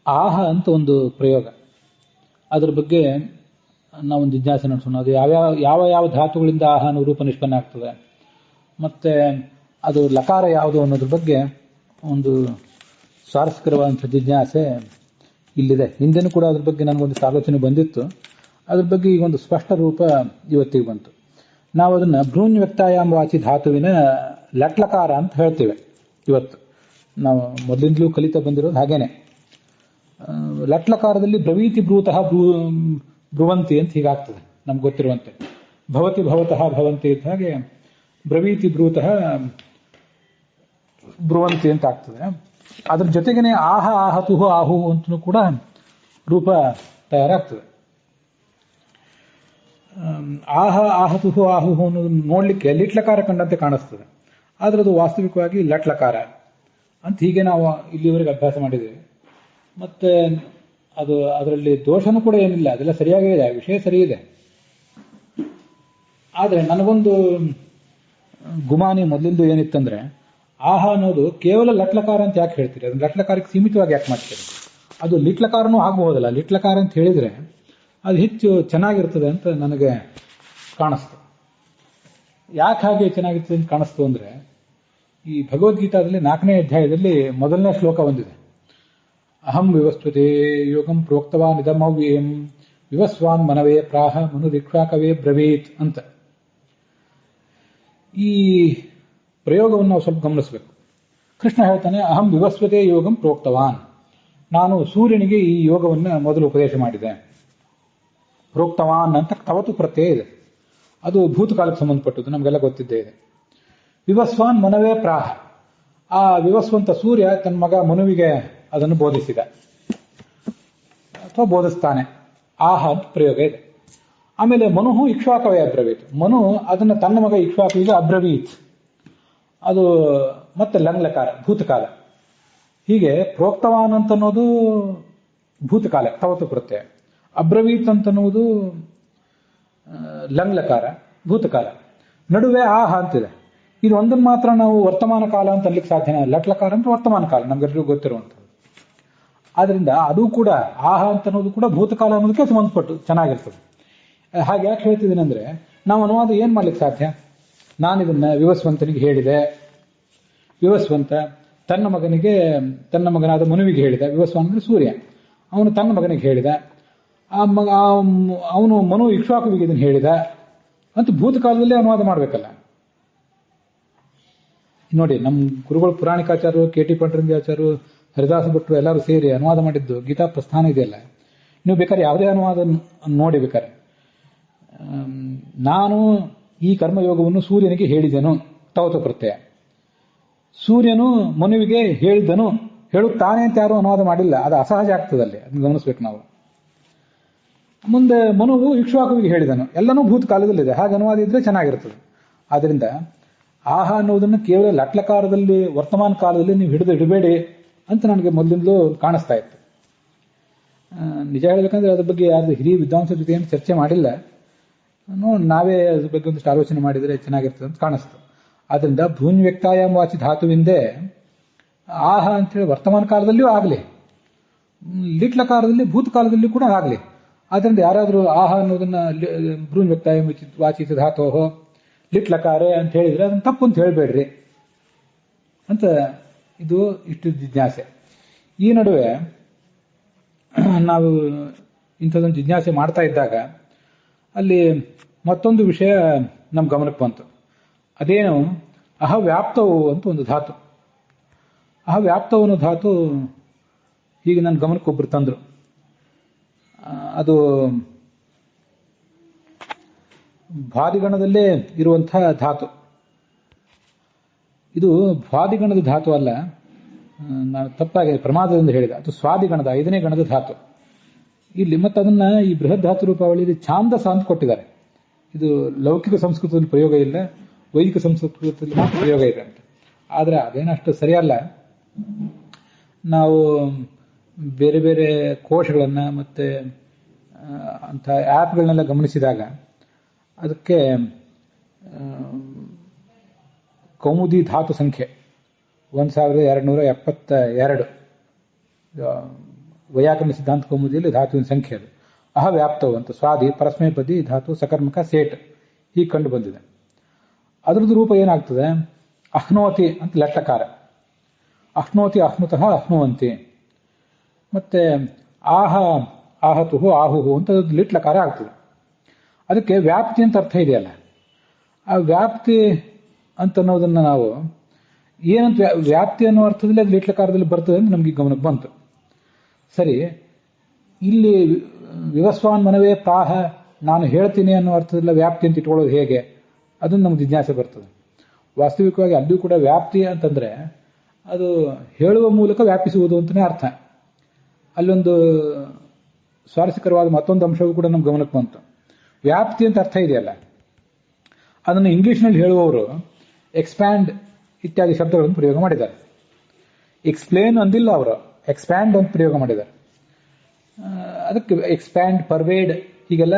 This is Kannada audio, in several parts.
ಆಹ ಅಂತ ಒಂದು ಪ್ರಯೋಗ. ಅದ್ರ ಬಗ್ಗೆ ನಾವೊಂದು ಜಿಜ್ಞಾಸೆ ನಡೆಸೋಣ. ಅದು ಯಾವ ಯಾವ ಧಾತುಗಳಿಂದ ಆಹ ಅನ್ನೋ ರೂಪ ನಿಷ್ಪನ್ನ ಆಗ್ತದೆ, ಮತ್ತೆ ಅದು ಲಕಾರ ಯಾವುದು ಅನ್ನೋದ್ರ ಬಗ್ಗೆ ಒಂದು ಸ್ವಾರಸ್ಯಕರವಾದಂಥ ಜಿಜ್ಞಾಸೆ ಇಲ್ಲಿದೆ. ಹಿಂದೆನೂ ಕೂಡ ಅದ್ರ ಬಗ್ಗೆ ನನಗೊಂದು ಆಲೋಚನೆ ಬಂದಿತ್ತು. ಅದ್ರ ಬಗ್ಗೆ ಈಗ ಒಂದು ಸ್ಪಷ್ಟ ರೂಪ ಇವತ್ತಿಗೆ ಬಂತು. ನಾವು ಅದನ್ನು ಭ್ರೂನ್ ವ್ಯಕ್ತಾಯಾಮ ವಾಚಿ ಧಾತುವಿನ ಲಟ್ಲಕಾರ ಅಂತ ಹೇಳ್ತೇವೆ. ಇವತ್ತು ನಾವು ಮೊದಲಿಂದಲೂ ಕಲಿತಾ ಬಂದಿರೋದು ಹಾಗೇನೆ. ಲಟ್ಲಕಾರದಲ್ಲಿ ಬ್ರವೀತಿ ಬ್ರೂತಃ ಬ್ರುವಂತಿ ಅಂತ ಹೀಗಾಗ್ತದೆ ನಮ್ಗೆ ಗೊತ್ತಿರುವಂತೆ. ಭವತಿ ಭವತಃ ಭವಂತಿ ಅಂತ ಹಾಗೆ ಬ್ರವೀತಿ ಬ್ರೂತಃ ಬ್ರುವಂತಿ ಅಂತ ಆಗ್ತದೆ. ಅದ್ರ ಜೊತೆಗೇನೆ ಆಹ ಆಹತುಹು ಆಹು ಅಂತಲೂ ಕೂಡ ರೂಪ ತಯಾರಾಗ್ತದೆ. ಆಹ ಆಹತುಹು ಆಹುಹು ಅನ್ನೋದು ನೋಡ್ಲಿಕ್ಕೆ ಲಿಟ್ಲಕಾರ ಕಂಡಂತೆ ಕಾಣಿಸ್ತದೆ, ಆದ್ರೆ ಅದು ವಾಸ್ತವಿಕವಾಗಿ ಲಟ್ಲಕಾರ ಅಂತ ಹೀಗೆ ನಾವು ಇಲ್ಲಿವರೆಗೆ ಅಭ್ಯಾಸ ಮಾಡಿದ್ದೇವೆ. ಮತ್ತೆ ಅದು ಅದರಲ್ಲಿ ದೋಷನೂ ಕೂಡ ಏನಿಲ್ಲ, ಅದೆಲ್ಲ ಸರಿಯಾಗೇ ಇದೆ, ವಿಷಯ ಸರಿ ಇದೆ. ಆದರೆ ನನಗೊಂದು ಗುಮಾನಿ ಮೊದಲಿಂದು ಏನಿತ್ತಂದ್ರೆ, ಆಹ ಅನ್ನೋದು ಕೇವಲ ಲಟ್ಲಕಾರ ಅಂತ ಯಾಕೆ ಹೇಳ್ತೀರಿ, ಅದನ್ನ ಲಟ್ಲಕಾರಕ್ಕೆ ಸೀಮಿತವಾಗಿ ಯಾಕೆ ಮಾಡ್ತೀರಿ? ಅದು ಲಿಟ್ಲಕಾರನೂ ಆಗಬಹುದಲ್ಲ. ಲಿಟ್ಲಕಾರ ಅಂತ ಹೇಳಿದ್ರೆ ಅದು ಹೆಚ್ಚು ಚೆನ್ನಾಗಿರ್ತದೆ ಅಂತ ನನಗೆ ಕಾಣಿಸ್ತು. ಯಾಕೆ ಹಾಗೆ ಚೆನ್ನಾಗಿರ್ತದೆ ಅಂತ ಕಾಣಿಸ್ತು ಅಂದ್ರೆ, ಈ ಭಗವದ್ಗೀತಾದಲ್ಲಿ 4ನೇ ಅಧ್ಯಾಯದಲ್ಲಿ ಮೊದಲನೇ ಶ್ಲೋಕ ಬಂದಿದೆ. ಅಹಂ ವಿವಸ್ವತೆ ಯೋಗಂ ಪ್ರೋಕ್ತವಾನ್ ಇದಮವ್ಯಯಂ ವಿವಸ್ವಾನ್ ಮನವೇ ಪ್ರಾಹ ಮನುರಿಕ್ಷಾಕವೇ ಬ್ರವೀತ್ ಅಂತ. ಈ ಪ್ರಯೋಗವನ್ನು ನಾವು ಸ್ವಲ್ಪ ಗಮನಿಸಬೇಕು. ಕೃಷ್ಣ ಹೇಳ್ತಾನೆ, ಅಹಂ ವಿವಸ್ವತೆ ಯೋಗಂ ಪ್ರೋಕ್ತವಾನ್, ನಾನು ಸೂರ್ಯನಿಗೆ ಈ ಯೋಗವನ್ನು ಮೊದಲು ಉಪದೇಶ ಮಾಡಿದೆ. ಪ್ರೋಕ್ತವಾನ್ ಅಂತ ತವತು ಪ್ರತ್ಯಯ ಇದೆ, ಅದು ಭೂತಕಾಲಕ್ಕೆ ಸಂಬಂಧಪಟ್ಟದ್ದು, ನಮಗೆಲ್ಲ ಗೊತ್ತಿದ್ದೇ ಇದೆ. ವಿವಸ್ವಾನ್ ಮನವೇ ಪ್ರಾಹ, ಆ ವಿವಸ್ವಂತ ಸೂರ್ಯ ತನ್ನ ಮಗ ಮನುವಿಗೆ ಅದನ್ನು ಬೋಧಿಸಿದ ಅಥವಾ ಬೋಧಿಸ್ತಾನೆ. ಆಹ ಅಂತ ಪ್ರಯೋಗ ಇದೆ. ಆಮೇಲೆ ಮನುಹು ಇಕ್ಷ್ವಾಕವೇ ಅಬ್ರವೀತ್, ಮನು ಅದನ್ನು ತನ್ನ ಮಗ ಇಕ್ಷ್ವಾಕುವಿಗೆ ಅಬ್ರವೀತ್, ಅದು ಮತ್ತೆ ಲಂಗ್ಲಕಾರ ಭೂತಕಾಲ. ಹೀಗೆ ಪ್ರೋಕ್ತವಾನ್ ಅಂತನ್ನೋದು ಭೂತಕಾಲ ತವತು ಪ್ರತ್ಯಯ, ಅಬ್ರವೀತ್ ಅಂತನ್ನುವುದು ಲಂಗ್ಲಕಾರ ಭೂತಕಾಲ, ನಡುವೆ ಆಹ ಅಂತಿದೆ. ಇದು ಒಂದನ್ನು ಮಾತ್ರ ನಾವು ವರ್ತಮಾನ ಕಾಲ ಅಂತ ಅನ್ಲಿಕ್ಕೆ ಸಾಧ್ಯನ. ಲಟ್ಲಕಾರ ಅಂತ ವರ್ತಮಾನ ಕಾಲ ನಮ್ಗೆಲ್ಲರಿಗೂ ಗೊತ್ತಿರುವಂಥದ್ದು. ಆದ್ರಿಂದ ಅದು ಕೂಡ ಆಹ ಅಂತನ್ನೋದು ಕೂಡ ಭೂತಕಾಲ ಅನ್ನೋದಕ್ಕೆ ಸಂಬಂಧಪಟ್ಟು ಚೆನ್ನಾಗಿರ್ತದೆ. ಹಾಗೆ ಯಾಕೆ ಹೇಳ್ತಿದ್ದೀನಿ ಅಂದ್ರೆ, ನಾವು ಅನುವಾದ ಏನ್ ಮಾಡ್ಲಿಕ್ಕೆ ಸಾಧ್ಯ? ನಾನಿದನ್ನ ವಿವಸ್ವಂತನಿಗೆ ಹೇಳಿದೆ, ವಿವಸ್ವಂತ ತನ್ನ ಮಗನಾದ ಮನುವಿಗೆ ಹೇಳಿದ. ವಿವಸ್ವಾನ್ ಅಂದ್ರೆ ಸೂರ್ಯ, ಅವನು ತನ್ನ ಮಗನಿಗೆ ಹೇಳಿದ, ಅವನು ಮನು ಇಕ್ಷ್ವಾಕುವಿಗೆ ಇದನ್ನು ಹೇಳಿದ ಅಂತ ಭೂತಕಾಲದಲ್ಲೇ ಅನುವಾದ ಮಾಡಬೇಕಲ್ಲ. ನೋಡಿ, ನಮ್ಮ ಗುರುಗಳು ಪುರಾಣಿಕಾಚಾರ್ಯರು, ಕೆ.ಟಿ. ಪಂಡರಂಗಾಚಾರ್ಯರು, ಹರಿದಾಸ ಭಟ್ರು ಎಲ್ಲರೂ ಸೇರಿ ಅನುವಾದ ಮಾಡಿದ್ದು ಗೀತಾ ಪ್ರಸ್ಥಾನ ಇದೆಯಲ್ಲ. ನೀವು ಬೇಕಾದ್ರೆ ಯಾವುದೇ ಅನುವಾದ ನೋಡಿ, ಬೇಕಾದ್ರೆ ನಾನು ಈ ಕರ್ಮಯೋಗವನ್ನು ಸೂರ್ಯನಿಗೆ ಹೇಳಿದೆನು ತವತು ಪ್ರತ್ಯಯ, ಸೂರ್ಯನು ಮನುವಿಗೆ ಹೇಳಿದನು ಹೇಳುತ್ತಾನೆ ಅಂತ ಯಾರು ಅನುವಾದ ಮಾಡಿಲ್ಲ. ಅದು ಅಸಹಜ ಆಗ್ತದಲ್ಲಿ, ಅದನ್ನ ಗಮನಿಸ್ಬೇಕು ನಾವು. ಮುಂದೆ ಮನುವು ಇಕ್ಷ್ವಾಕುವಿಗೆ ಹೇಳಿದನು, ಎಲ್ಲನೂ ಭೂತಕಾಲದಲ್ಲಿದೆ. ಹಾಗೆ ಅನುವಾದ ಇದ್ರೆ ಚೆನ್ನಾಗಿರ್ತದೆ. ಆದ್ರಿಂದ ಆಹ ಅನ್ನೋದನ್ನು ಕೇವಲ ಲಟ್ಲಕಾರದಲ್ಲಿ ವರ್ತಮಾನ ಕಾಲದಲ್ಲಿ ನೀವು ಇಡಬೇಡಿ ಅಂತ ನನಗೆ ಮೊದಲಿಂದಲೂ ಕಾಣಿಸ್ತಾ ಇತ್ತು. ನಿಜ ಹೇಳಬೇಕಂದ್ರೆ ಅದ್ರ ಬಗ್ಗೆ ಯಾರು ಹಿರಿಯ ವಿದ್ವಾಂಸರ ಜೊತೆ ಏನು ಚರ್ಚೆ ಮಾಡಿಲ್ಲ. ನಾವೇ ಅದ್ರ ಬಗ್ಗೆ ಒಂದಿಷ್ಟು ಆಲೋಚನೆ ಮಾಡಿದರೆ ಚೆನ್ನಾಗಿರ್ತದೆ ಅಂತ ಕಾಣಿಸ್ತು. ಆದ್ರಿಂದ ಭ್ರೂನ್ ವ್ಯಕ್ತಾಯಾಮ ವಾಚಿ ಧಾತುವಿಂದೇ ಆಹ ಅಂತೇಳಿ ವರ್ತಮಾನ ಕಾಲದಲ್ಲಿಯೂ ಆಗಲಿ, ಲಿಟ್ಲಕಾರದಲ್ಲಿ ಭೂತಕಾಲದಲ್ಲಿ ಕೂಡ ಆಗಲಿ. ಆದ್ರಿಂದ ಯಾರಾದರೂ ಆಹ ಅನ್ನೋದನ್ನ ಭ್ರೂನ್ ವ್ಯಕ್ತಾಯಾಮ ವಾಚಿ ಧಾತೋಹೋ ಲಿಟ್ಲಕಾರೆ ಅಂತ ಹೇಳಿದ್ರೆ ಅದನ್ನ ತಪ್ಪು ಅಂತ ಹೇಳಬೇಡ್ರಿ ಅಂತ ಇದು ಇಷ್ಟು ಜಿಜ್ಞಾಸೆ. ಈ ನಡುವೆ ನಾವು ಇಂಥದೊಂದು ಜಿಜ್ಞಾಸೆ ಮಾಡ್ತಾ ಇದ್ದಾಗ ಅಲ್ಲಿ ಮತ್ತೊಂದು ವಿಷಯ ನಮ್ಮ ಗಮನಕ್ಕೆ ಬಂತು. ಅದೇನು ಅಹವ್ಯಾಪ್ತವು ಅಂತ ಒಂದು ಧಾತು. ಅಹವ್ಯಾಪ್ತವು ಅನ್ನೋ ಧಾತು ಹೀಗೆ ನನ್ನ ಗಮನಕ್ಕೆ ಒಬ್ರು ತಂದ್ರು. ಅದು ಭ್ವಾದಿಗಣದಲ್ಲೇ ಇರುವಂತಹ ಧಾತು. ಇದು ಭ್ವಾದಿಗಣದ ಧಾತು ಅಲ್ಲ, ನಾನು ತಪ್ಪಾಗಿ ಪ್ರಮಾದದಿಂದ ಹೇಳಿದೆ. ಅದು ಸ್ವಾದಿಗಣದ 5ನೇ ಗಣದ ಧಾತು ಇಲ್ಲಿ. ಮತ್ತೆ ಅದನ್ನ ಈ ಬೃಹತ್ ಧಾತು ರೂಪಾವಳಿಯಲ್ಲಿ ಛಾಂದಸ ಅಂತ ಕೊಟ್ಟಿದ್ದಾರೆ. ಇದು ಲೌಕಿಕ ಸಂಸ್ಕೃತದಲ್ಲಿ ಪ್ರಯೋಗ ಇಲ್ಲ, ವೈದಿಕ ಸಂಸ್ಕೃತದಲ್ಲಿ ಮಾತ್ರ ಪ್ರಯೋಗ ಇದೆ ಅಂತ. ಆದ್ರೆ ಅದೇನಷ್ಟು ಸರಿಯಲ್ಲ. ನಾವು ಬೇರೆ ಬೇರೆ ಕೋಶಗಳನ್ನ ಮತ್ತೆ ಅಂಥ ಆ್ಯಪ್ಗಳನ್ನೆಲ್ಲ ಗಮನಿಸಿದಾಗ ಅದಕ್ಕೆ ಕೌಮುದಿ ಧಾತು ಸಂಖ್ಯೆ 1272 ವೈಯಾಕರಣ ಸಿದ್ಧಾಂತ ಕೌಮುದಿಯಲ್ಲಿ ಧಾತುವಿನ ಸಂಖ್ಯೆ ಅದು. ಅಹವ್ಯಾಪ್ತವು ಅಂತ ಸ್ವಾದಿ ಪರಸ್ಮೈಪದಿ ಧಾತು ಸಕರ್ಮಕ ಸೇಟ್ ಹೀಗೆ ಕಂಡು ಬಂದಿದೆ. ಅದರದ್ದು ರೂಪ ಏನಾಗ್ತದೆ? ಅಹ್ನೋತಿ ಅಂತ ಲಟ್ಟಕಾರ, ಅಹ್ನೋತಿ ಅಹ್ನುತಃ ಅಹ್ನುವಂತಿ, ಮತ್ತೆ ಆಹ ಆಹತುಹು ಆಹುಹು ಅಂತ ಲಿಟ್ಲಕಾರ ಆಗ್ತದೆ. ಅದಕ್ಕೆ ವ್ಯಾಪ್ತಿ ಅಂತ ಅರ್ಥ ಇದೆಯಲ್ಲ, ಆ ವ್ಯಾಪ್ತಿ ಅಂತ ಅನ್ನೋದನ್ನು ನಾವು ಏನಂತ ವ್ಯಾಪ್ತಿ ಅನ್ನೋ ಅರ್ಥದಲ್ಲಿ ಅದು ಲಿಟ್ಲಕಾರದಲ್ಲಿ ಬರ್ತದೆ ಅಂತ ನಮಗೆ ಗಮನಕ್ಕೆ ಬಂತು. ಸರಿ, ಇಲ್ಲಿ ವಿವಸ್ವಾನ್ ಮನವೇ ಪ್ರಾಹ ನಾನು ಹೇಳ್ತೀನಿ ಅನ್ನೋ ಅರ್ಥದಲ್ಲ ವ್ಯಾಪ್ತಿ ಅಂತ ಇಟ್ಕೊಳ್ಳೋದು ಹೇಗೆ? ಅದನ್ನು ನಮ್ಗೆ ಜಿಜ್ಞಾಸೆ ಬರ್ತದೆ. ವಾಸ್ತವಿಕವಾಗಿ ಅಲ್ಲಿಯೂ ಕೂಡ ವ್ಯಾಪ್ತಿ ಅಂತಂದ್ರೆ ಅದು ಹೇಳುವ ಮೂಲಕ ವ್ಯಾಪಿಸುವುದು ಅಂತಲೇ ಅರ್ಥ. ಅಲ್ಲೊಂದು ಸ್ವಾರಸ್ಯಕರವಾದ ಮತ್ತೊಂದು ಅಂಶವೂ ಕೂಡ ನಮ್ಗೆ ಗಮನಕ್ಕೆ ಬಂತು. ವ್ಯಾಪ್ತಿ ಅಂತ ಅರ್ಥ ಇದೆಯಲ್ಲ, ಅದನ್ನು ಇಂಗ್ಲಿಷ್ನಲ್ಲಿ ಹೇಳುವವರು ಎಕ್ಸ್ಪ್ಯಾಂಡ್ ಇತ್ಯಾದಿ ಶಬ್ದಗಳನ್ನು ಪ್ರಯೋಗ ಮಾಡಿದ್ದಾರೆ. ಎಕ್ಸ್ಪ್ಲೇನ್ ಅಂದಿಲ್ಲ ಅವರು, ಎಕ್ಸ್ಪ್ಯಾಂಡ್ ಅಂತ ಪ್ರಯೋಗ ಮಾಡಿದ್ದಾರೆ. ಅದಕ್ಕೆ ಎಕ್ಸ್ಪ್ಯಾಂಡ್, ಪರ್ವೇಡ್ ಹೀಗೆಲ್ಲ,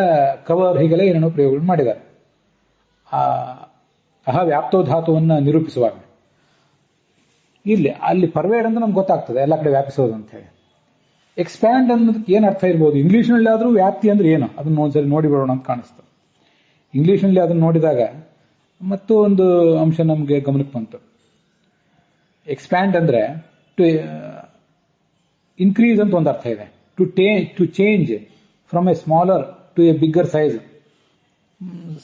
ಕವರ್ ಹೀಗೆಲ್ಲ ಏನೇನೋ ಪ್ರಯೋಗಗಳು ಮಾಡಿದ್ದಾರೆ ವ್ಯಾಪ್ತೋ ಧಾತುವನ್ನು ನಿರೂಪಿಸುವಾಗ. ಅಲ್ಲಿ ಪರ್ವೇಡ್ ಅಂತ ನಮ್ಗೆ ಗೊತ್ತಾಗ್ತದೆ ಎಲ್ಲ ಕಡೆ ವ್ಯಾಪಿಸೋದು ಅಂತ ಹೇಳಿ. ಎಕ್ಸ್ಪ್ಯಾಂಡ್ ಅನ್ನೋದಕ್ಕೆ ಏನು ಅರ್ಥ ಇರ್ಬೋದು? ಇಂಗ್ಲಿಷ್ನಲ್ಲಿ ಆದರೂ ವ್ಯಾಪ್ತಿ ಅಂದ್ರೆ ಏನು ಅದನ್ನು ಒಂದ್ಸರಿ ನೋಡಿಬಿಡೋಣ ಅಂತ ಕಾಣಿಸ್ತು. ಇಂಗ್ಲಿಷ್ನಲ್ಲಿ ಅದನ್ನು ನೋಡಿದಾಗ ಮತ್ತೂ ಒಂದು ಅಂಶ ನಮಗೆ ಗಮನಕ್ಕೆ ಬಂತು. ಎಕ್ಸ್ಪ್ಯಾಂಡ್ ಅಂದ್ರೆ ಟು ಇನ್ಕ್ರೀಸ್ ಅಂತ ಒಂದು ಅರ್ಥ ಇದೆ. To change from a smaller to a bigger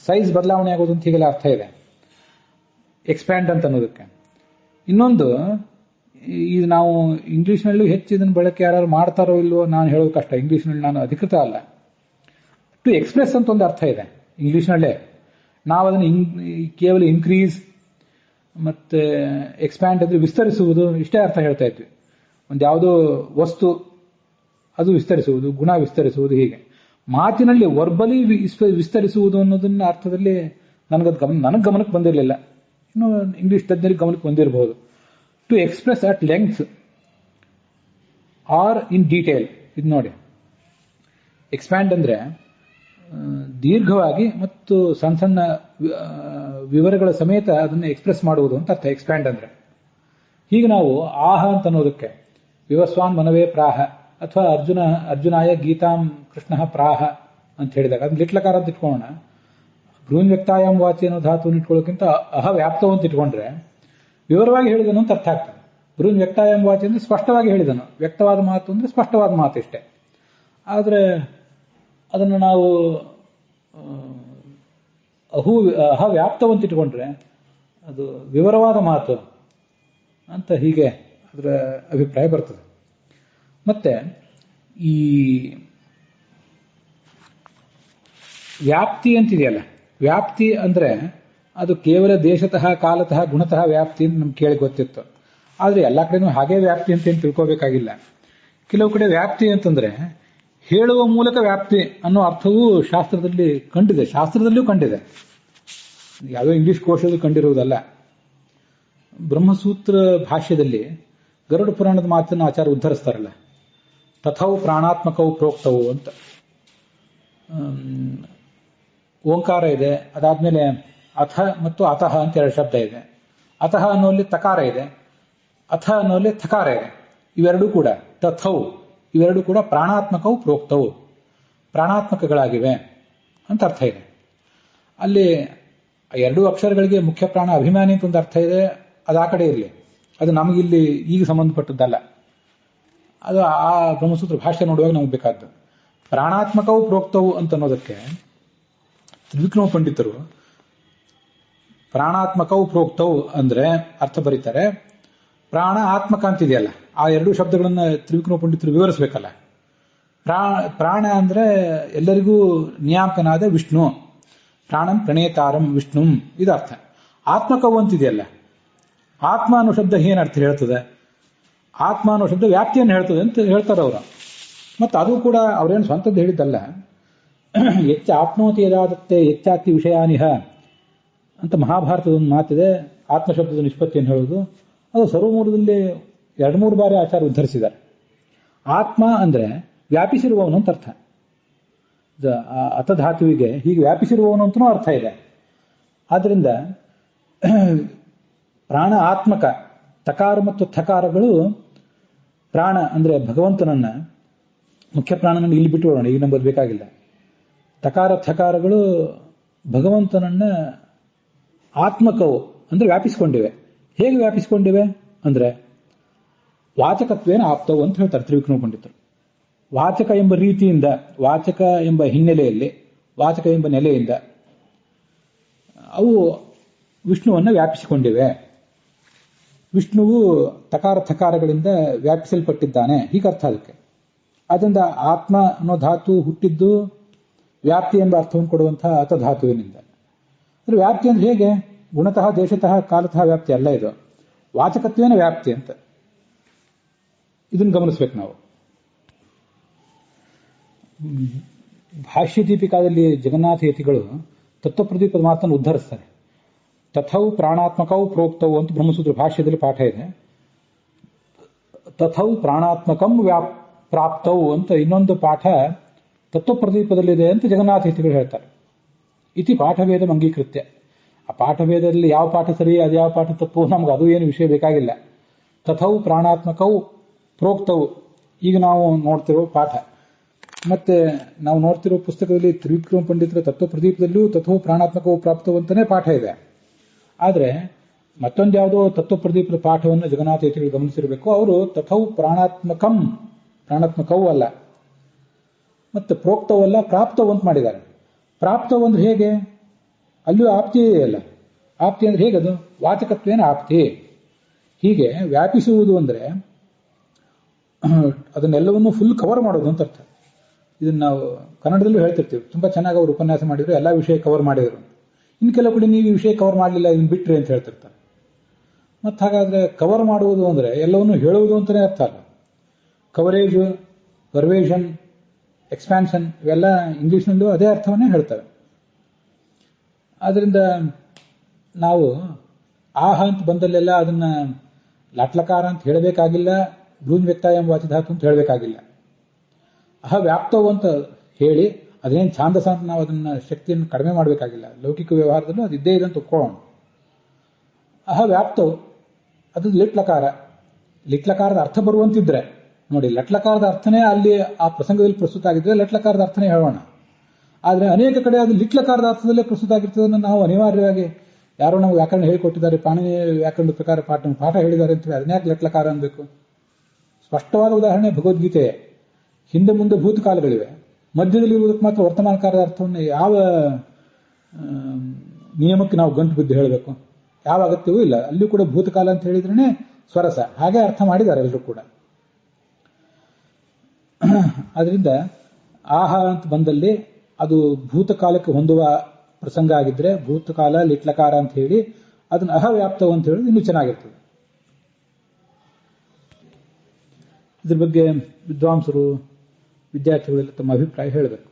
size ಬದಲಾವಣೆ ಆಗೋದು ಅಂತ ಹೀಗೆಲ್ಲ ಅರ್ಥ ಇದೆ ಎಕ್ಸ್ಪ್ಯಾಂಡ್ ಅಂತ ಅನ್ನೋದಕ್ಕೆ. ಇನ್ನೊಂದು, ಇದು ನಾವು ಇಂಗ್ಲಿಷ್ನಲ್ಲೂ ಹೆಚ್ಚು ಇದನ್ನು ಬಳಕೆ ಯಾರು ಮಾಡ್ತಾರೋ ಇಲ್ವೋ ನಾನು ಹೇಳೋದು ಕಷ್ಟ, ಇಂಗ್ಲಿಷ್ನಲ್ಲಿ ನಾನು ಅಧಿಕೃತ ಅಲ್ಲ. ಟು ಎಕ್ಸ್ಪ್ರೆಸ್ ಅಂತ ಒಂದು ಅರ್ಥ ಇದೆ ಇಂಗ್ಲಿಷ್ನಲ್ಲೇ. ನಾವು ಅದನ್ನು ಕೇವಲ ಇನ್ಕ್ರೀಸ್ ಮತ್ತೆ ಎಕ್ಸ್ಪ್ಯಾಂಡ್ ಅಂದ್ರೆ ವಿಸ್ತರಿಸುವುದು ಇಷ್ಟೇ ಅರ್ಥ ಹೇಳ್ತಾ ಇದ್ವಿ. ಒಂದು ಯಾವುದೋ ವಸ್ತು ಅದು ವಿಸ್ತರಿಸುವುದು, ಗುಣ ವಿಸ್ತರಿಸುವುದು, ಹೀಗೆ ಮಾತಿನಲ್ಲಿ ವರ್ಬಲಿ ವಿಸ್ತರಿಸುವುದು ಅನ್ನೋದನ್ನ ಅರ್ಥದಲ್ಲಿ ನನಗೆ ಗಮನಕ್ಕೆ ಬಂದಿರಲಿಲ್ಲ. ಇನ್ನು ಇಂಗ್ಲಿಷ್ ತಜ್ಞರಿಗೆ ಗಮನಕ್ಕೆ ಬಂದಿರಬಹುದು. To express at length or in detail. ಇದು ನೋಡಿ, ಎಕ್ಸ್ಪ್ಯಾಂಡ್ ಅಂದ್ರೆ ದೀರ್ಘವಾಗಿ ಮತ್ತು ಸಣ್ಣ ಸಣ್ಣ ವಿವರಗಳ ಸಮೇತ ಅದನ್ನು ಎಕ್ಸ್ಪ್ರೆಸ್ ಮಾಡುವುದು ಅಂತ ಅರ್ಥ ಎಕ್ಸ್ಪ್ಯಾಂಡ್ ಅಂದ್ರೆ. ಹೀಗೆ ನಾವು ಆಹ ಅಂತ ಅನ್ನೋದಕ್ಕೆ ವಿವಸ್ವಾನ್ ಮನವೇ ಪ್ರಾಹ ಅಥವಾ ಅರ್ಜುನಾಯ ಗೀತಾಂ ಕೃಷ್ಣ ಪ್ರಾಹ ಅಂತ ಹೇಳಿದಾಗ ಅದನ್ನ ಲಿಟ್ಲಕಾರ ಅಂತ ಇಟ್ಕೊಳ್ಳೋಣ. ಬೃಹನ್ ವ್ಯಕ್ತಾಯಾಮ್ ವಾಚಿ ಅನ್ನೋ ಧಾತುವನ್ನು ಇಟ್ಕೊಳ್ಳೋಕ್ಕಿಂತ ಅಹವ್ಯಾಪ್ತವು ಅಂತ ಇಟ್ಕೊಂಡ್ರೆ ವಿವರವಾಗಿ ಹೇಳಿದನು ಅಂತ ಅರ್ಥ ಆಗ್ತದೆ. ಬೃಹನ್ ವ್ಯಕ್ತಾಯಾಮ್ ವಾಚಿ ಅಂದ್ರೆ ಸ್ಪಷ್ಟವಾಗಿ ಹೇಳಿದನು, ವ್ಯಕ್ತವಾದ ಮಾತು ಅಂದ್ರೆ ಸ್ಪಷ್ಟವಾದ ಮಾತು ಇಷ್ಟೇ. ಆದರೆ ಅದನ್ನು ನಾವು ಅಹವ್ಯಾಪ್ತವಂತ ಇಟ್ಕೊಂಡ್ರೆ ಅದು ವಿವರವಾದ ಮಾತು ಅಂತ ಹೀಗೆ ಅದರ ಅಭಿಪ್ರಾಯ ಬರ್ತದೆ. ಮತ್ತೆ ಈ ವ್ಯಾಪ್ತಿ ಅಂತಿದೆಯಲ್ಲ, ವ್ಯಾಪ್ತಿ ಅಂದ್ರೆ ಅದು ಕೇವಲ ದೇಶತಃ ಕಾಲತಃ ಗುಣತಃ ವ್ಯಾಪ್ತಿ ಅಂತ ನಮ್ಗೆ ಕೇಳಿ ಗೊತ್ತಿತ್ತು. ಆದರೆ ಎಲ್ಲ ಕಡೆನೂ ಹಾಗೇ ವ್ಯಾಪ್ತಿ ಅಂತ ಏನು ತಿಳ್ಕೋಬೇಕಾಗಿಲ್ಲ. ಕೆಲವು ಕಡೆ ವ್ಯಾಪ್ತಿ ಅಂತಂದ್ರೆ ಹೇಳುವ ಮೂಲಕ ವ್ಯಾಪ್ತಿ ಅನ್ನೋ ಅರ್ಥವೂ ಶಾಸ್ತ್ರದಲ್ಲಿಯೂ ಕಂಡಿದೆ. ಯಾವುದೋ ಇಂಗ್ಲಿಷ್ ಕೋಶದಲ್ಲಿ ಕಂಡಿರುವುದಲ್ಲ. ಬ್ರಹ್ಮಸೂತ್ರ ಭಾಷ್ಯದಲ್ಲಿ ಗರುಡ ಪುರಾಣದ ಮಾತನ್ನು ಆಚಾರ್ಯ ಉದ್ಧರಿಸ್ತಾರಲ್ಲ, ತಥೌ ಪ್ರಾಣಾತ್ಮಕವು ಪ್ರೋಕ್ತವು ಅಂತ. ಓಂಕಾರ ಇದೆ, ಅದಾದ್ಮೇಲೆ ಅಥ ಮತ್ತು ಅತಃ ಅಂತ ಎರಡು ಶಬ್ದ ಇದೆ. ಅತಃ ಅನ್ನೋಲ್ಲಿ ತಕಾರ ಇದೆ, ಅಥ ಅನ್ನೋಲ್ಲಿ ಥಕಾರ ಇದೆ. ಇವೆರಡೂ ಕೂಡ ತಥೌ, ಇವೆರಡೂ ಕೂಡ ಪ್ರಾಣಾತ್ಮಕವು ಪ್ರೋಕ್ತವು, ಪ್ರಾಣಾತ್ಮಕಗಳಾಗಿವೆ ಅಂತ ಅರ್ಥ ಇದೆ. ಅಲ್ಲಿ ಎರಡೂ ಅಕ್ಷರಗಳಿಗೆ ಮುಖ್ಯ ಪ್ರಾಣ ಅಭಿಮಾನಿ ಅಂತ ಒಂದು ಅರ್ಥ ಇದೆ. ಅದು ಆ ಕಡೆ ಇರಲಿ, ಅದು ನಮಗಿಲ್ಲಿ ಈಗ ಸಂಬಂಧಪಟ್ಟದ್ದಲ್ಲ. ಅದು ಆ ಬ್ರಹ್ಮಸೂತ್ರ ಭಾಷೆ ನೋಡುವಾಗ ನಮಗೆ ಬೇಕಾದ್ದು. ಪ್ರಾಣಾತ್ಮಕವು ಪ್ರೋಕ್ತವು ಅಂತ ಅನ್ನೋದಕ್ಕೆ ತ್ರಿವಿಕ್ರಮ ಪಂಡಿತರು ಪ್ರಾಣಾತ್ಮಕವು ಪ್ರೋಕ್ತವು ಅಂದ್ರೆ ಅರ್ಥ ಬರೀತಾರೆ. ಪ್ರಾಣ ಆತ್ಮಕ ಅಂತಿದೆಯಲ್ಲ, ಆ ಎರಡೂ ಶಬ್ದಗಳನ್ನ ತ್ರಿವಿಕ್ರಮ ಪಂಡಿತರು ವಿವರಿಸಬೇಕಲ್ಲ. ಪ್ರಾಣ ಅಂದ್ರೆ ಎಲ್ಲರಿಗೂ ನಿಯಾಮಕನಾದ ವಿಷ್ಣು, ಪ್ರಾಣಂ ಪ್ರಣೇತಾರಂ ವಿಷ್ಣುಂ ಇದು ಅರ್ಥ. ಆತ್ಮಕವು ಅಂತಿದೆಯಲ್ಲ, ಆತ್ಮ ಅನ್ನೋ ಶಬ್ದ ಏನ್ ಅರ್ಥ ಹೇಳ್ತದೆ? ಆತ್ಮ ಅನ್ನೋ ಶಬ್ದ ವ್ಯಾಪ್ತಿಯನ್ನು ಹೇಳ್ತದೆ ಅಂತ ಹೇಳ್ತಾರೆ ಅವರು. ಮತ್ತು ಅದು ಕೂಡ ಅವ್ರೇನು ಸ್ವಂತದ್ದು ಹೇಳಿದ್ದಲ್ಲ. ಹೆಚ್ಚು ಆತ್ಮೋತಿ ಯದಾದತ್ತೆ ಹೆಚ್ಚಾತಿ ವಿಷಯಾನಿಹ ಅಂತ ಮಹಾಭಾರತದ ಒಂದು ಮಾತಿದೆ. ಆತ್ಮಶಬ್ದದ ನಿಷ್ಪತ್ತಿಯನ್ನು ಹೇಳೋದು ಅದು ಸರ್ವಮೂಲದಲ್ಲಿ 2-3 ಬಾರಿ ಆಚಾರ್ಯ ಉದ್ಧರಿಸಿದ್ದಾರೆ. ಆತ್ಮ ಅಂದ್ರೆ ವ್ಯಾಪಿಸಿರುವವನು ಅಂತ ಅರ್ಥ. ಅತಧಾತುವಿಗೆ ಹೀಗೆ ವ್ಯಾಪಿಸಿರುವವನು ಅಂತನೂ ಅರ್ಥ ಇದೆ. ಆದ್ರಿಂದ ಪ್ರಾಣ ಆತ್ಮಕ ತಕಾರ ಮತ್ತು ಥಕಾರಗಳು ಪ್ರಾಣ ಅಂದ್ರೆ ಭಗವಂತನನ್ನ ಮುಖ್ಯ ಪ್ರಾಣನನ್ನು ಇಲ್ಲಿ ಬಿಟ್ಟು ಬಿಡೋಣ, ಈಗ ನಮಗೆ ಬೇಕಾಗಿಲ್ಲ. ತಕಾರ ಥಕಾರಗಳು ಭಗವಂತನನ್ನ ಆತ್ಮಕವು ಅಂದ್ರೆ ವ್ಯಾಪಿಸಿಕೊಂಡಿವೆ. ಹೇಗೆ ವ್ಯಾಪಿಸಿಕೊಂಡಿವೆ ಅಂದ್ರೆ ವಾಚಕತ್ವೇನ ಆಪ್ತವು ಅಂತ ಹೇಳ್ತಾರೆ ತ್ರಿವಿಕ್ರಮ ಪಂಡಿತರು. ವಾಚಕ ಎಂಬ ರೀತಿಯಿಂದ, ವಾಚಕ ಎಂಬ ಹಿನ್ನೆಲೆಯಲ್ಲಿ, ವಾಚಕ ಎಂಬ ನೆಲೆಯಿಂದ ಅವು ವಿಷ್ಣುವನ್ನು ವ್ಯಾಪಿಸಿಕೊಂಡಿವೆ. ವಿಷ್ಣುವು ತಕಾರ ಥಕಾರಗಳಿಂದ ವ್ಯಾಪಿಸಲ್ಪಟ್ಟಿದ್ದಾನೆ, ಹೀಗರ್ಥ ಅದಕ್ಕೆ. ಆದ್ದರಿಂದ ಆತ್ಮ ಅನ್ನೋ ಧಾತು ಹುಟ್ಟಿದ್ದು ವ್ಯಾಪ್ತಿ ಎಂಬ ಅರ್ಥವನ್ನು ಕೊಡುವಂತಹ ಅತಧಾತುವಿನಿಂದ. ಅಂದ್ರೆ ವ್ಯಾಪ್ತಿ ಅಂದ್ರೆ ಹೇಗೆ? ಗುಣತಃ ದೇಶತಃ ಕಾಲತಃ ವ್ಯಾಪ್ತಿ ಅಲ್ಲ, ಇದು ವಾಚಕತ್ವೇನ ವ್ಯಾಪ್ತಿ ಅಂತ. ಇದನ್ನು ಗಮನಿಸ್ಬೇಕು ನಾವು. ಭಾಷ್ಯ ದೀಪಿಕಾದಲ್ಲಿ ಜಗನ್ನಾಥ ಯತಿಗಳು ತತ್ವಪ್ರದೀಪದ ಮಾತನ್ನು ಉದ್ಧರಿಸ್ತಾರೆ. ತಥೌ ಪ್ರಾಣಾತ್ಮಕವು ಪ್ರೋಕ್ತವು ಅಂತ ಬ್ರಹ್ಮಸೂತ್ರ ಭಾಷ್ಯದಲ್ಲಿ ಪಾಠ ಇದೆ. ತಥೌ ಪ್ರಾಣಾತ್ಮಕಂ ಪ್ರಾಪ್ತವು ಅಂತ ಇನ್ನೊಂದು ಪಾಠ ತತ್ವಪ್ರದೀಪದಲ್ಲಿದೆ ಅಂತ ಜಗನ್ನಾಥ ಯತಿಗಳು ಹೇಳ್ತಾರೆ. ಇತಿ ಪಾಠಭೇದ ಅಂಗೀಕೃತ್ಯ. ಆ ಪಾಠಭೇದದಲ್ಲಿ ಯಾವ ಪಾಠ ಸರಿ, ಅದು ಯಾವ ಪಾಠ ತತ್ವ, ನಮ್ಗೆ ಅದು ಏನು ವಿಷಯ ಬೇಕಾಗಿಲ್ಲ. ತಥೌ ಪ್ರಾಣಾತ್ಮಕವು ಪ್ರೋಕ್ತವು ಈಗ ನಾವು ನೋಡ್ತಿರೋ ಪಾಠ. ಮತ್ತೆ ನಾವು ನೋಡ್ತಿರೋ ಪುಸ್ತಕದಲ್ಲಿ ತ್ರಿವಿಕ್ರಮ ಪಂಡಿತರ ತತ್ವಪ್ರದೀಪದಲ್ಲಿಯೂ ತಥೌ ಪ್ರಾಣಾತ್ಮಕವು ಪ್ರಾಪ್ತವು ಅಂತಾನೆ ಪಾಠ ಇದೆ. ಆದರೆ ಮತ್ತೊಂದು ಯಾವುದೋ ತತ್ವಪ್ರದೀಪದ ಪಾಠವನ್ನು ಜಗನ್ನಾಥ ಯತಿಗಳು ಗಮನಿಸಿರಬೇಕು. ಅವರು ತಥೌ ಪ್ರಾಣಾತ್ಮಕವೂ ಅಲ್ಲ, ಮತ್ತೆ ಪ್ರೋಕ್ತವಲ್ಲ, ಪ್ರಾಪ್ತವು ಅಂತ ಮಾಡಿದ್ದಾರೆ. ಪ್ರಾಪ್ತವು ಅಂದ್ರೆ ಹೇಗೆ? ಅಲ್ಲಿಯೂ ಆಪ್ತಿಯೇ ಅಲ್ಲ. ಆಪ್ತಿ ಅಂದ್ರೆ ಹೇಗದು? ವಾಚಕತ್ವೇನ ಆಪ್ತಿ. ಹೀಗೆ ವ್ಯಾಪಿಸುವುದು ಅಂದ್ರೆ ಅದನ್ನೆಲ್ಲವನ್ನೂ ಫುಲ್ ಕವರ್ ಮಾಡೋದು ಅಂತ ಅರ್ಥ. ಇದನ್ನ ನಾವು ಕನ್ನಡದಲ್ಲೂ ಹೇಳ್ತಿರ್ತೀವಿ. ತುಂಬಾ ಚೆನ್ನಾಗಿ ಅವರು ಉಪನ್ಯಾಸ ಮಾಡಿದ್ರು, ಎಲ್ಲಾ ವಿಷಯ ಕವರ್ ಮಾಡಿದ್ರು. ಇನ್ನು ಕೆಲವು ಕಡೆ ನೀವು ಈ ವಿಷಯ ಕವರ್ ಮಾಡಲಿಲ್ಲ, ಇದನ್ನ ಬಿಟ್ರಿ ಅಂತ ಹೇಳ್ತಿರ್ತಾರೆ. ಮತ್ತೆ ಹಾಗಾದ್ರೆ ಕವರ್ ಮಾಡುವುದು ಅಂದ್ರೆ ಎಲ್ಲವನ್ನೂ ಹೇಳುವುದು ಅಂತಾನೆ ಅರ್ಥ ಅಲ್ಲ. ಕವರೇಜ್, ಪರ್ವೇಷನ್, ಎಕ್ಸ್ಪ್ಯಾನ್ಷನ್ ಇವೆಲ್ಲ ಇಂಗ್ಲಿಷ್ನಲ್ಲೂ ಅದೇ ಅರ್ಥವನ್ನೇ ಹೇಳ್ತವೆ. ಆದ್ರಿಂದ ನಾವು ಆಹ ಅಂತ ಬಂದಲ್ಲೆಲ್ಲ ಅದನ್ನ ಲಟ್ಲಕಾರ ಅಂತ ಹೇಳಬೇಕಾಗಿಲ್ಲ, ಬ್ರೂನ್ ವ್ಯಕ್ತ ಎಂಬ ವಾಚಿಧಾತು ಅಂತ ಹೇಳಬೇಕಾಗಿಲ್ಲ. ಅಹ ವ್ಯಾಪ್ತವು ಅಂತ ಹೇಳಿ ಅದೇನು ಛಾಂದಸ ಅಂತ ನಾವು ಅದನ್ನ ಶಕ್ತಿಯನ್ನು ಕಡಿಮೆ ಮಾಡಬೇಕಾಗಿಲ್ಲ. ಲೌಕಿಕ ವ್ಯವಹಾರದಲ್ಲೂ ಅದು ಇದ್ದೇ ಇದೆ ಅಂತ ಒಪ್ಕೊಳ್ಳೋಣ. ಅಹ ವ್ಯಾಪ್ತವು ಅದು ಲಿಟ್ಲಕಾರ. ಲಿಟ್ಲಕಾರದ ಅರ್ಥ ಬರುವಂತಿದ್ರೆ ನೋಡಿ, ಲಟ್ಲಕಾರದ ಅರ್ಥನೇ ಅಲ್ಲಿ ಆ ಪ್ರಸಂಗದಲ್ಲಿ ಪ್ರಸ್ತುತ ಆಗಿದ್ರೆ ಲಟ್ಲಕಾರದ ಅರ್ಥನೇ ಹೇಳೋಣ. ಆದರೆ ಅನೇಕ ಕಡೆ ಅದು ಲಿಟ್ಲಕಾರದ ಅರ್ಥದಲ್ಲೇ ಪ್ರಸ್ತುತ ಆಗಿರ್ತದನ್ನು ನಾವು ಅನಿವಾರ್ಯವಾಗಿ ಯಾರೋ ನಾವು ವ್ಯಾಕರಣ ಹೇಳಿಕೊಟ್ಟಿದ್ದಾರೆ, ಪಾಣಿನಿ ವ್ಯಾಕರಣದ ಪ್ರಕಾರ ಪಾಠ ಹೇಳಿದ್ದಾರೆ ಅಂತ ಅದನ್ಯಾಕೆ ಲಟ್ಲಕಾರ ಅನ್ಬೇಕು? ಸ್ಪಷ್ಟವಾದ ಉದಾಹರಣೆ ಭಗವದ್ಗೀತೆ. ಹಿಂದೆ ಮುಂದೆ ಭೂತಕಾಲಗಳಿವೆ, ಮಧ್ಯದಲ್ಲಿ ಇರುವುದಕ್ಕೆ ಮಾತ್ರ ವರ್ತಮಾನ ಕಾಲದ ಅರ್ಥವನ್ನು ಯಾವ ನಿಯಮಕ್ಕೆ ನಾವು ಗಂಟು ಬಿದ್ದು ಹೇಳಬೇಕು? ಯಾವ ಅಗತ್ಯವೂ ಇಲ್ಲ. ಅಲ್ಲಿಯೂ ಕೂಡ ಭೂತಕಾಲ ಅಂತ ಹೇಳಿದ್ರೇನೆ ಸ್ವರಸ, ಹಾಗೆ ಅರ್ಥ ಮಾಡಿದ್ದಾರೆ ಎಲ್ಲರೂ ಕೂಡ. ಅದರಿಂದ ಆಹ ಅಂತ ಬಂದಲ್ಲಿ ಅದು ಭೂತಕಾಲಕ್ಕೆ ಹೊಂದುವ ಪ್ರಸಂಗ ಆಗಿದ್ರೆ ಭೂತಕಾಲ ಲಿಟ್ಲಕಾರ ಅಂತ ಹೇಳಿ ಅದನ್ನ ಅಹವ್ಯಾಪ್ತವು ಅಂತ ಹೇಳಿದ್ರೆ ಇನ್ನೂ ಚೆನ್ನಾಗಿರ್ತದೆ. ಇದ್ರ ಬಗ್ಗೆ ವಿದ್ವಾಂಸರು, ವಿದ್ಯಾರ್ಥಿಗಳೆಲ್ಲ ತಮ್ಮ ಅಭಿಪ್ರಾಯ ಹೇಳಬೇಕು.